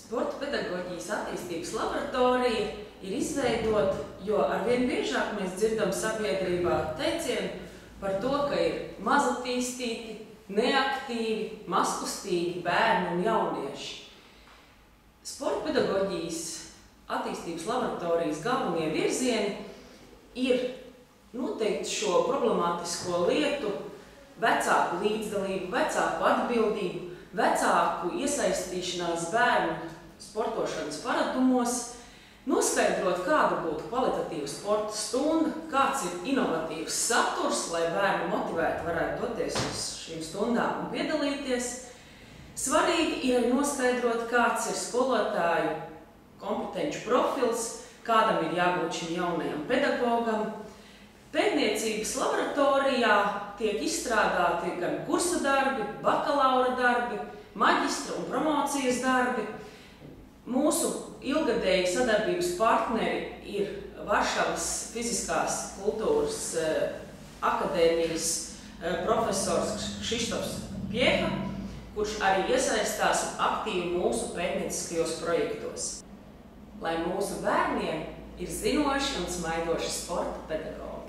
Sporta pedagoģijas attīstības laboratorija ir izveidota, jo arvien biežāk mēs dzirdam sabiedrībā teicienu par to, ka ir mazattīstīti, neaktīvi, mazkustīgi bērni un jaunieši. Sporta pedagoģijas attīstības laboratorijas galvenie virzieni ir noteikt šo problemātisko lietu vecāku līdzdalību, vecāku atbildību, vecāku iesaistīšanās bērnu sportošanas paradumos, noskaidrot, kāda būtu kvalitatīva sporta stunda, kāds ir inovatīvs saturs, lai bērni motivēti varētu doties uz šīm stundām un piedalīties. Svarīgi ir arī noskaidrot, kāds ir skolotāju kompetenču profils, kādam ir jābūt šim jaunajam pedagogam. Pētniecības laboratorijā tiek izstrādāti gan kursa darbi, bakalaura darbi, maģistra un promocijas darbi. Mūsu ilgadēji sadarbības partneri ir Varšavas fiziskās kultūras akadēmijas profesors Kšištofs Pieha, kurš arī iesaistās aktīvi mūsu pētnieciskajos projektos. Lai mūsu bērniem ir zinoši un smaidoši sporta pedagogi.